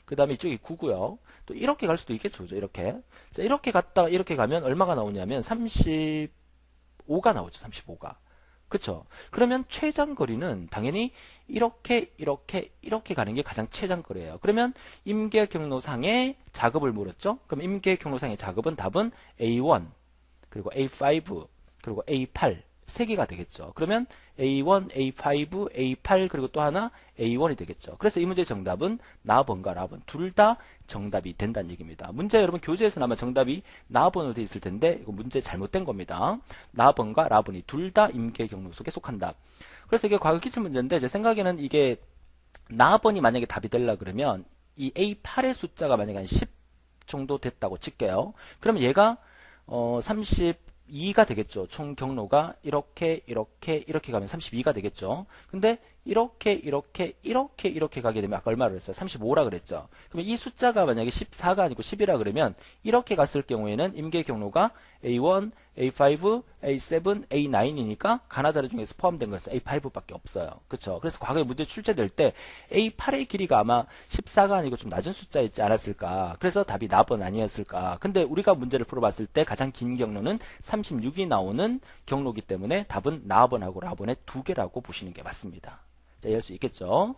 그 다음에 이쪽이 9고요. 또 이렇게 갈 수도 있겠죠. 그죠? 이렇게. 자, 이렇게 갔다가 이렇게 가면 얼마가 나오냐면 35가 나오죠. 35가. 그쵸? 그러면 최장 거리는 당연히 이렇게 가는 게 가장 최장 거리예요. 그러면 임계 경로상의 작업을 물었죠. 그럼 임계 경로상의 작업은 답은 A1 그리고 A5 그리고 A8 세 개가 되겠죠. 그러면 A1, A5, A8 그리고 또 하나 A1이 되겠죠. 그래서 이 문제의 정답은 나번과 라번 둘 다 정답이 된다는 얘기입니다. 문제 여러분 교재에서는 아마 정답이 나번으로 되어 있을 텐데 이거 문제 잘못된 겁니다. 나번과 라번이 둘 다 임계 경로 속에 속한다. 그래서 이게 과거 기출 문제인데 제 생각에는 이게 나번이 만약에 답이 되려 그러면 이 A8의 숫자가 만약에 한 10 정도 됐다고 칠게요. 그러면 얘가 32가 되겠죠. 총 경로가 이렇게 가면 32가 되겠죠. 근데 이렇게 가게 되면 아까 얼마를 했어요? 35라 그랬죠. 그러면 이 숫자가 만약에 14가 아니고 10이라 그러면 이렇게 갔을 경우에는 임계 경로가 A1, A5, A7, A9이니까 가나다라 중에서 포함된 것은 A5밖에 없어요. 그렇죠? 그래서 과거에 문제 출제될 때 A8의 길이가 아마 14가 아니고 좀 낮은 숫자였지 않았을까? 그래서 답이 나번 아니었을까? 근데 우리가 문제를 풀어봤을 때 가장 긴 경로는 36이 나오는 경로이기 때문에 답은 나번하고 라번의 두 개라고 보시는 게 맞습니다. 자, 이해할 수 있겠죠?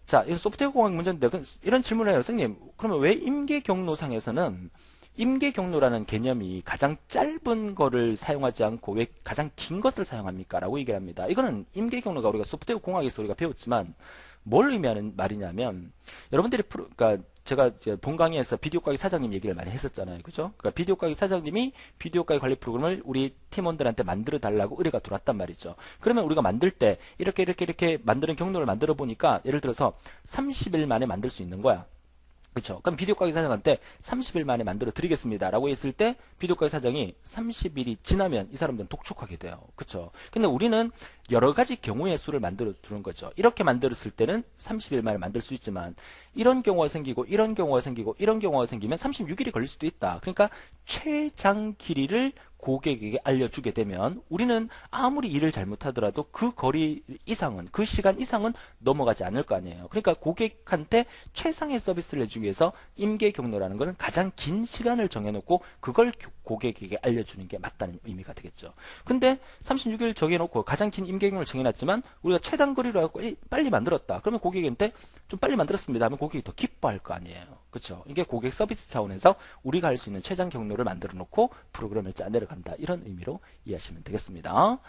자, 이거 소프트웨어 공학 문제인데 이런 질문을 해요. 선생님, 그러면 왜 임계 경로상에서는 임계 경로라는 개념이 가장 짧은 거를 사용하지 않고 왜 가장 긴 것을 사용합니까? 라고 얘기를 합니다. 이거는 임계 경로가 우리가 소프트웨어 공학에서 우리가 배웠지만 뭘 의미하는 말이냐면 여러분들이 그러니까 제가 본 강의에서 비디오 가게 사장님 얘기를 많이 했었잖아요. 그죠? 그러니까 비디오 가게 사장님이 비디오 가게 관리 프로그램을 우리 팀원들한테 만들어 달라고 의뢰가 들어왔단 말이죠. 그러면 우리가 만들 때 이렇게 만드는 경로를 만들어 보니까 예를 들어서 30일 만에 만들 수 있는 거야. 그렇죠. 그럼 비디오 가게 사장한테 30일 만에 만들어 드리겠습니다. 라고 했을 때 비디오 가게 사장이 30일이 지나면 이 사람들은 독촉하게 돼요. 그렇죠. 근데 우리는 여러 가지 경우의 수를 만들어 두는 거죠. 이렇게 만들었을 때는 30일 만에 만들 수 있지만 이런 경우가 생기고 이런 경우가 생기고 이런 경우가 생기면 36일이 걸릴 수도 있다. 그러니까 최장 길이를 고객에게 알려주게 되면 우리는 아무리 일을 잘못하더라도 그 거리 이상은, 그 시간 이상은 넘어가지 않을 거 아니에요. 그러니까 고객한테 최상의 서비스를 해주기 위해서 임계 경로라는 것은 가장 긴 시간을 정해놓고 그걸 고객에게 알려주는 게 맞다는 의미가 되겠죠. 근데 36일 정해놓고 가장 긴 임계 경로를 정해놨지만 우리가 최단 거리로 하고 빨리 만들었다. 그러면 고객한테 좀 빨리 만들었습니다 하면 고객이 더 기뻐할 거 아니에요. 그렇죠? 이게 고객 서비스 차원에서 우리가 할 수 있는 최장 경로를 만들어 놓고 프로그램을 짜 내려간다. 이런 의미로 이해하시면 되겠습니다.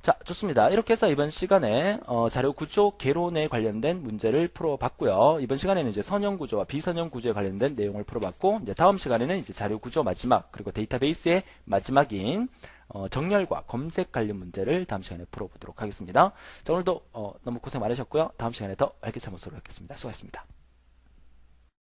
자, 좋습니다. 이렇게 해서 이번 시간에 자료 구조 개론에 관련된 문제를 풀어봤고요. 이번 시간에는 이제 선형 구조와 비선형 구조에 관련된 내용을 풀어봤고, 이제 다음 시간에는 이제 자료 구조 마지막, 그리고 데이터베이스의 마지막인 정렬과 검색 관련 문제를 다음 시간에 풀어보도록 하겠습니다. 자, 오늘도 너무 고생 많으셨고요. 다음 시간에 더 알게 참으도록 하겠습니다. 수고하셨습니다.